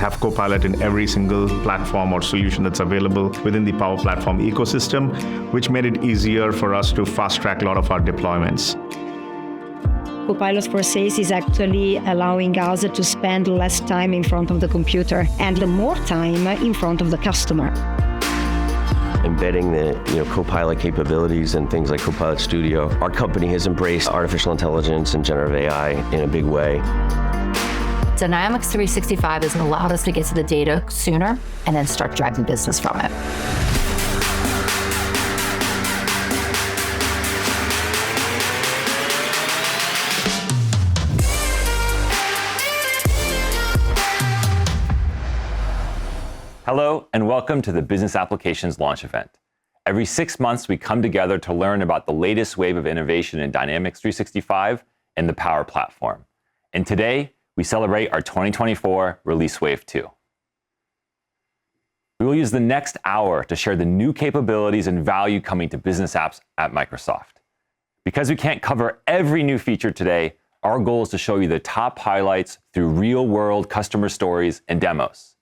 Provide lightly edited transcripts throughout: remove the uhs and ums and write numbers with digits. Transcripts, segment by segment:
have Copilot in every single platform or solution that's available within the Power Platform ecosystem, which made it easier for us to fast-track a lot of our deployments. Copilots for Sales is actually allowing us to spend less time in front of the computer and more time in front of the customer. Embedding the Copilot capabilities and things like Copilot Studio, our company has embraced artificial intelligence and generative AI in a big way. Dynamics 365 has allowed us to get to the data sooner and then start driving business from it. Hello, and welcome to the Business Applications Launch event. Every 6 months, we come together to learn about the latest wave of innovation in Dynamics 365 and the Power Platform. And today, we celebrate our 2024 Release Wave 2. We will use the next hour to share the new capabilities and value coming to business apps at Microsoft. Because we can't cover every new feature today, our goal is to show you the top highlights through real-world customer stories and demos.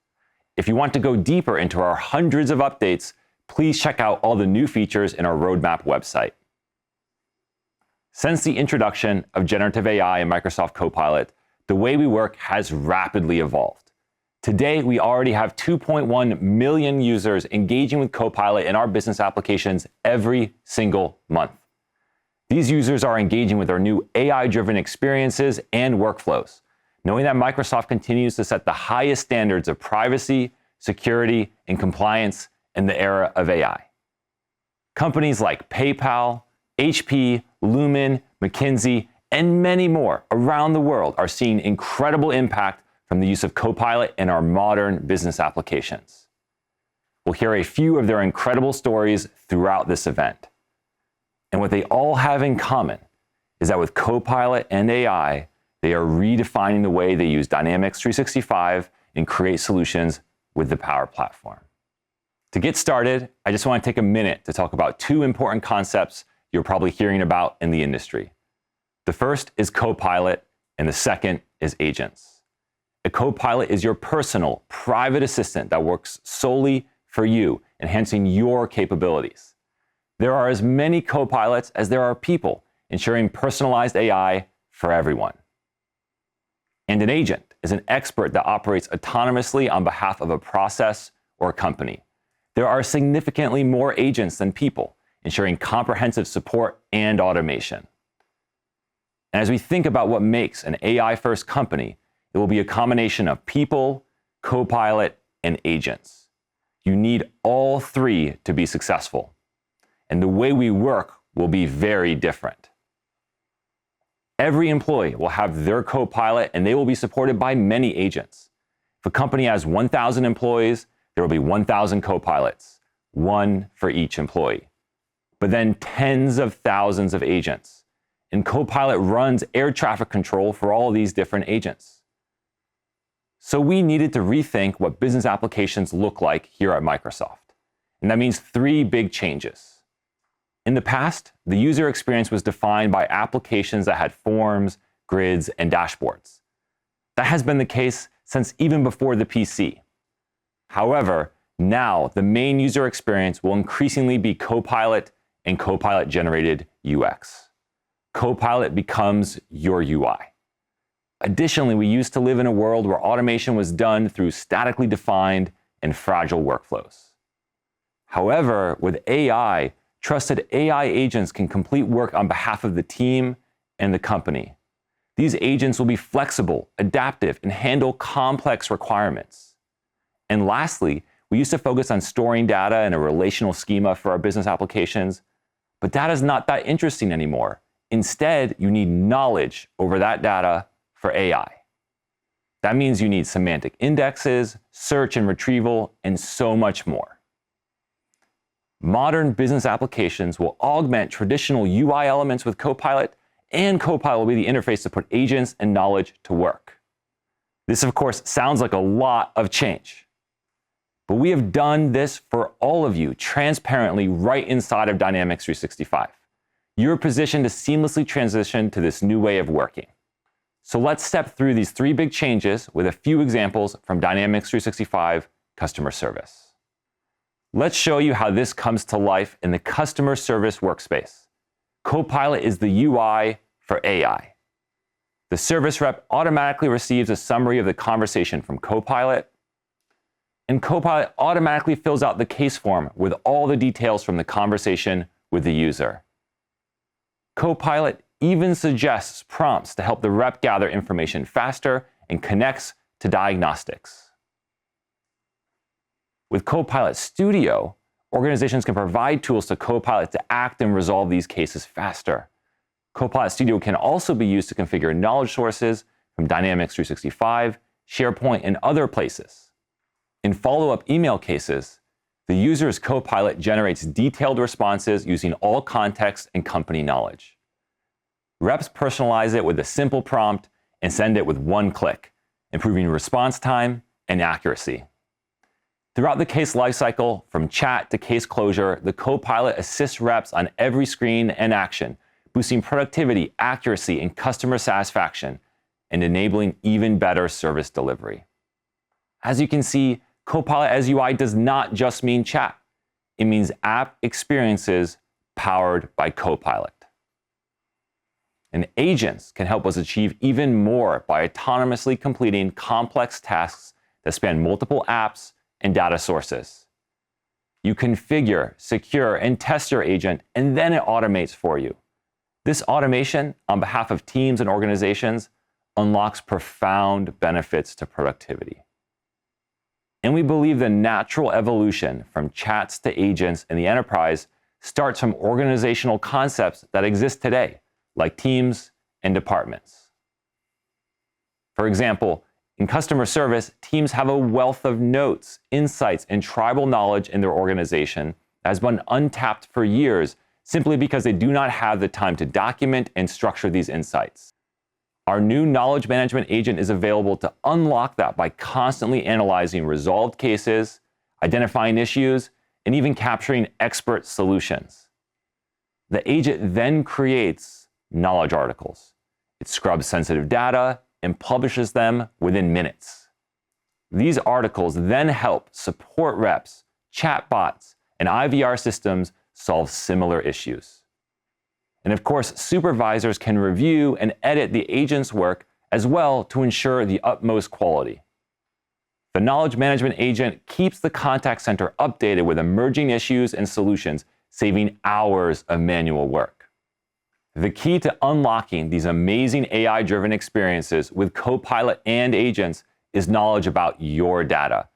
If you want to go deeper into our hundreds of updates, please check out all the new features in our roadmap website. Since the introduction of generative AI and Microsoft Copilot, the way we work has rapidly evolved. Today, we already have 2.1 million users engaging with Copilot in our business applications every single month. These users are engaging with our new AI-driven experiences and workflows, knowing that Microsoft continues to set the highest standards of privacy, security, and compliance in the era of AI. Companies like PayPal, HP, Lumen, McKinsey, and many more around the world are seeing incredible impact from the use of Copilot in our modern business applications. We'll hear a few of their incredible stories throughout this event. And what they all have in common is that with Copilot and AI, they are redefining the way they use Dynamics 365 and create solutions with the Power Platform. To get started, I just want to take a minute to talk about two important concepts you're probably hearing about in the industry. The first is Copilot, and the second is agents. A Copilot is your personal, private assistant that works solely for you, enhancing your capabilities. There are as many Copilots as there are people, ensuring personalized AI for everyone. And an agent is an expert that operates autonomously on behalf of a process or a company. There are significantly more agents than people, ensuring comprehensive support and automation. And as we think about what makes an AI-first company, it will be a combination of people, Copilot, and agents. You need all three to be successful. And the way we work will be very different. Every employee will have their Copilot, and they will be supported by many agents. If a company has 1,000 employees, there will be 1,000 Copilots, one for each employee. But then tens of thousands of agents. And Copilot runs air traffic control for all these different agents. So we needed to rethink what business applications look like here at Microsoft. And that means three big changes. In the past, the user experience was defined by applications that had forms, grids, and dashboards. That has been the case since even before the PC. However, now the main user experience will increasingly be Copilot and Copilot-generated UX. Copilot becomes your UI. Additionally, we used to live in a world where automation was done through statically defined and fragile workflows. However, with AI, trusted AI agents can complete work on behalf of the team and the company. These agents will be flexible, adaptive, and handle complex requirements. And lastly, we used to focus on storing data in a relational schema for our business applications, but data is not that interesting anymore. Instead, you need knowledge over that data for AI. That means you need semantic indexes, search and retrieval, and so much more. Modern business applications will augment traditional UI elements with Copilot, and Copilot will be the interface to put agents and knowledge to work. This, of course, sounds like a lot of change. But we have done this for all of you transparently right inside of Dynamics 365. You're positioned to seamlessly transition to this new way of working. So let's step through these 3 big changes with a few examples from Dynamics 365 customer service. Let's show you how this comes to life in the customer service workspace. Copilot is the UI for AI. The service rep automatically receives a summary of the conversation from Copilot, and Copilot automatically fills out the case form with all the details from the conversation with the user. Copilot even suggests prompts to help the rep gather information faster and connects to diagnostics. With Copilot Studio, organizations can provide tools to Copilot to act and resolve these cases faster. Copilot Studio can also be used to configure knowledge sources from Dynamics 365, SharePoint, and other places. In follow-up email cases, the user's Copilot generates detailed responses using all context and company knowledge. Reps personalize it with a simple prompt and send it with one click, improving response time and accuracy. Throughout the case lifecycle, from chat to case closure, the Copilot assists reps on every screen and action, boosting productivity, accuracy, and customer satisfaction, and enabling even better service delivery. As you can see, Copilot as UI does not just mean chat. It means app experiences powered by Copilot. And agents can help us achieve even more by autonomously completing complex tasks that span multiple apps and data sources. You configure, secure, and test your agent, and then it automates for you. This automation, on behalf of teams and organizations, unlocks profound benefits to productivity. And we believe the natural evolution from chats to agents in the enterprise starts from organizational concepts that exist today, like teams and departments. For example, in customer service, teams have a wealth of notes, insights, and tribal knowledge in their organization that has been untapped for years simply because they do not have the time to document and structure these insights. Our new knowledge management agent is available to unlock that by constantly analyzing resolved cases, identifying issues, and even capturing expert solutions. The agent then creates knowledge articles. It scrubs sensitive data and publishes them within minutes. These articles then help support reps, chatbots, and IVR systems solve similar issues. And of course, supervisors can review and edit the agent's work as well to ensure the utmost quality. The knowledge management agent keeps the contact center updated with emerging issues and solutions, saving hours of manual work. The key to unlocking these amazing AI-driven experiences with Copilot and agents is knowledge about your data.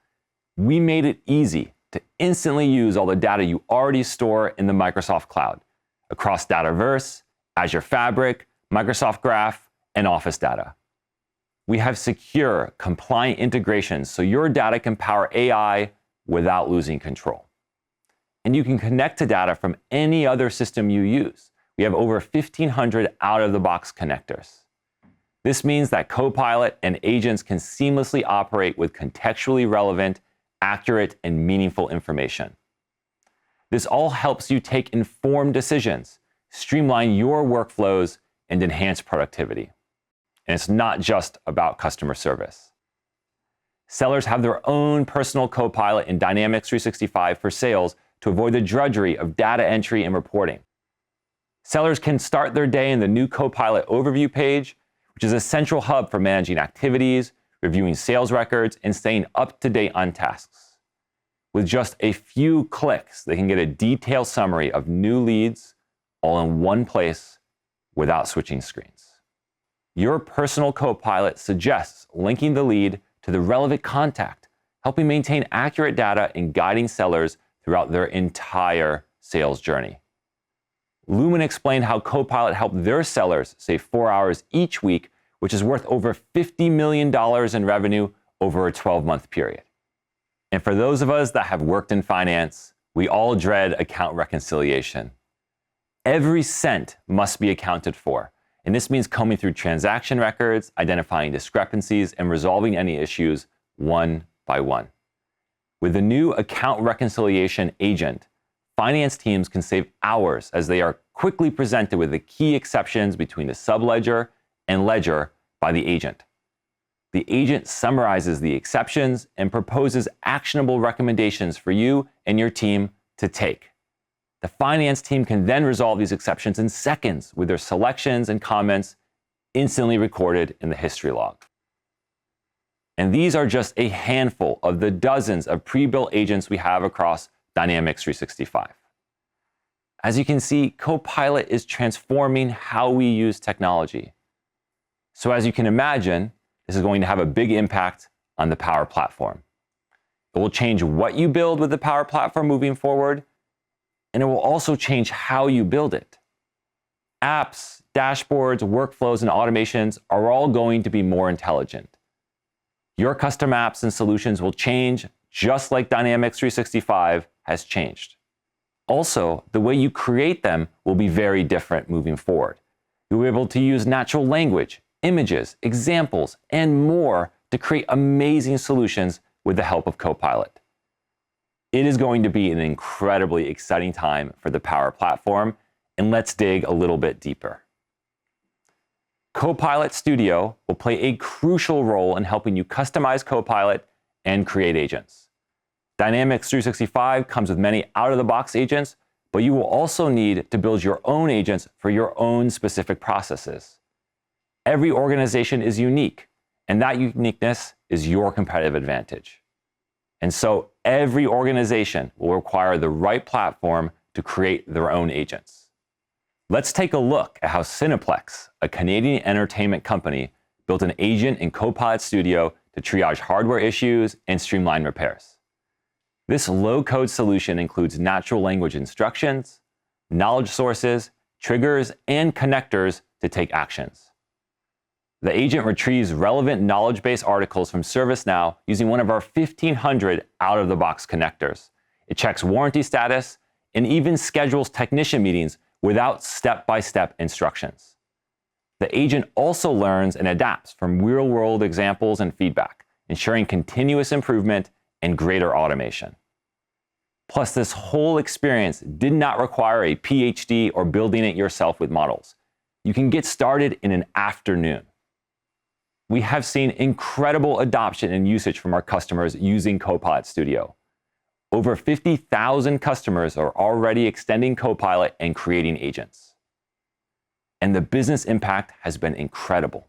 We made it easy to instantly use all the data you already store in the Microsoft Cloud across Dataverse, Azure Fabric, Microsoft Graph, and Office data. We have secure, compliant integrations so your data can power AI without losing control. And you can connect to data from any other system you use. We have over 1,500 out-of-the-box connectors. This means that Copilot and agents can seamlessly operate with contextually relevant, accurate, and meaningful information. This all helps you take informed decisions, streamline your workflows, and enhance productivity. And it's not just about customer service. Sellers have their own personal Copilot in Dynamics 365 for sales to avoid the drudgery of data entry and reporting. Sellers can start their day in the new Copilot overview page, which is a central hub for managing activities, reviewing sales records, and staying up to date on tasks. With just a few clicks, they can get a detailed summary of new leads all in one place without switching screens. Your personal Copilot suggests linking the lead to the relevant contact, helping maintain accurate data and guiding sellers throughout their entire sales journey. Lumen explained how Copilot helped their sellers save 4 hours each week, which is worth over $50 million in revenue over a 12-month period. And for those of us that have worked in finance, we all dread account reconciliation. Every cent must be accounted for, and this means combing through transaction records, identifying discrepancies, and resolving any issues one by one. With the new account reconciliation agent, finance teams can save hours as they are quickly presented with the key exceptions between the subledger and ledger by the agent. The agent summarizes the exceptions and proposes actionable recommendations for you and your team to take. The finance team can then resolve these exceptions in seconds with their selections and comments instantly recorded in the history log. And these are just a handful of the dozens of pre-built agents we have across Dynamics 365. As you can see, Copilot is transforming how we use technology. So as you can imagine, this is going to have a big impact on the Power Platform. It will change what you build with the Power Platform moving forward, and it will also change how you build it. Apps, dashboards, workflows, and automations are all going to be more intelligent. Your custom apps and solutions will change just like Dynamics 365 has changed. Also, the way you create them will be very different moving forward. You'll be able to use natural language, images, examples, and more to create amazing solutions with the help of Copilot. It is going to be an incredibly exciting time for the Power Platform, and let's dig a little bit deeper. Copilot Studio will play a crucial role in helping you customize Copilot and create agents. Dynamics 365 comes with many out-of-the-box agents, but you will also need to build your own agents for your own specific processes. Every organization is unique, and that uniqueness is your competitive advantage. And so every organization will require the right platform to create their own agents. Let's take a look at how Cineplex, a Canadian entertainment company, built an agent in Copilot Studio to triage hardware issues and streamline repairs. This low-code solution includes natural language instructions, knowledge sources, triggers, and connectors to take actions. The agent retrieves relevant knowledge base articles from ServiceNow using one of our 1,500 out-of-the-box connectors. It checks warranty status and even schedules technician meetings without step-by-step instructions. The agent also learns and adapts from real-world examples and feedback, ensuring continuous improvement and greater automation. Plus, this whole experience did not require a PhD or building it yourself with models. You can get started in an afternoon. We have seen incredible adoption and usage from our customers using Copilot Studio. Over 50,000 customers are already extending Copilot and creating agents. And the business impact has been incredible.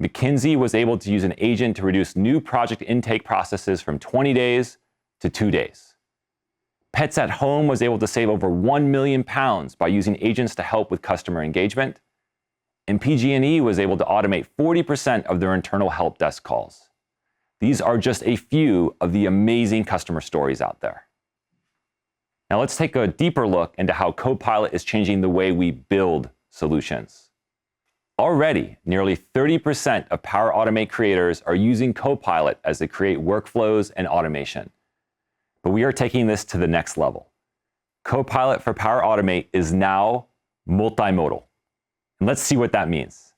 McKinsey was able to use an agent to reduce new project intake processes from 20 days to 2 days. Pets at Home was able to save over £1 million by using agents to help with customer engagement. And PG&E was able to automate 40% of their internal help desk calls. These are just a few of the amazing customer stories out there. Now let's take a deeper look into how Copilot is changing the way we build solutions. Already, nearly 30% of Power Automate creators are using Copilot as they create workflows and automation. But we are taking this to the next level. Copilot for Power Automate is now multimodal. And let's see what that means.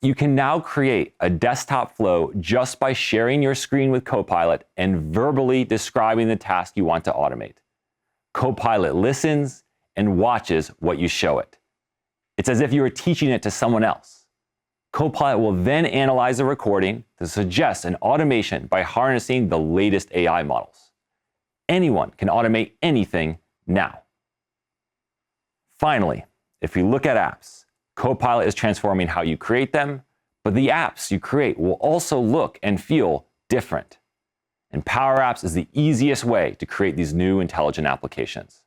You can now create a desktop flow just by sharing your screen with Copilot and verbally describing the task you want to automate. Copilot listens and watches what you show it. It's as if you were teaching it to someone else. Copilot will then analyze the recording to suggest an automation by harnessing the latest AI models. Anyone can automate anything now. Finally, if we look at apps, Copilot is transforming how you create them, but the apps you create will also look and feel different. And Power Apps is the easiest way to create these new intelligent applications.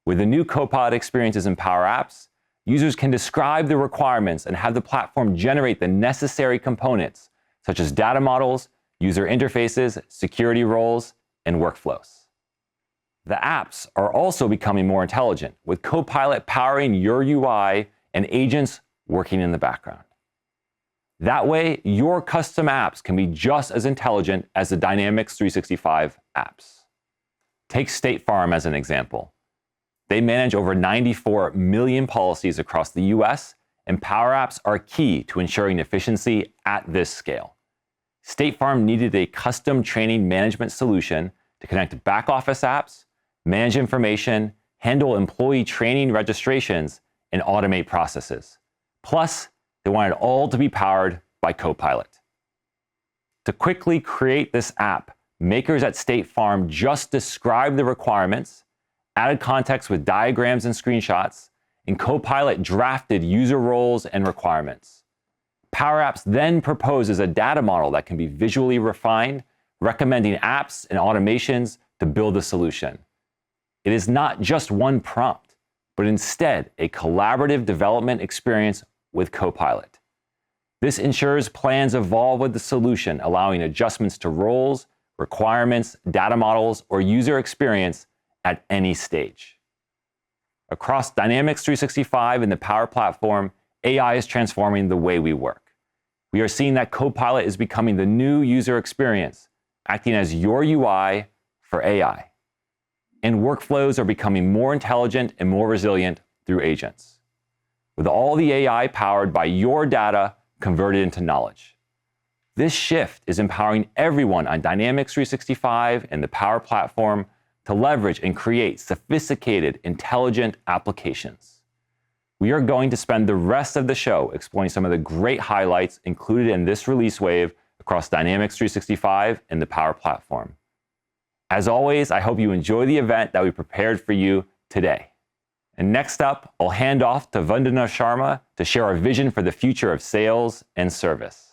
With the new Copilot experiences in Power Apps, users can describe the requirements and have the platform generate the necessary components, such as data models, user interfaces, security roles, and workflows. The apps are also becoming more intelligent, with Copilot powering your UI and agents working in the background. That way, your custom apps can be just as intelligent as the Dynamics 365 apps. Take State Farm as an example. They manage over 94 million policies across the US, and Power Apps are key to ensuring efficiency at this scale. State Farm needed a custom training management solution to connect back office apps, manage information, handle employee training registrations, and automate processes. Plus, They want it all to be powered by Copilot. To quickly create this app, makers at State Farm just described the requirements, added context with diagrams and screenshots, and Copilot drafted user roles and requirements. Power Apps then proposes a data model that can be visually refined, recommending apps and automations to build a solution. It is not just one prompt, but instead a collaborative development experience with Copilot. This ensures plans evolve with the solution, allowing adjustments to roles, requirements, data models, or user experience at any stage. Across Dynamics 365 and the Power Platform, AI is transforming the way we work. We are seeing that Copilot is becoming the new user experience, acting as your UI for AI. And workflows are becoming more intelligent and more resilient through agents. With all the AI powered by your data converted into knowledge. This shift is empowering everyone on Dynamics 365 and the Power Platform to leverage and create sophisticated, intelligent applications. We are going to spend the rest of the show exploring some of the great highlights included in this release wave across Dynamics 365 and the Power Platform. As always, I hope you enjoy the event that we prepared for you today. And next up, I'll hand off to Vandana Sharma to share our vision for the future of sales and service.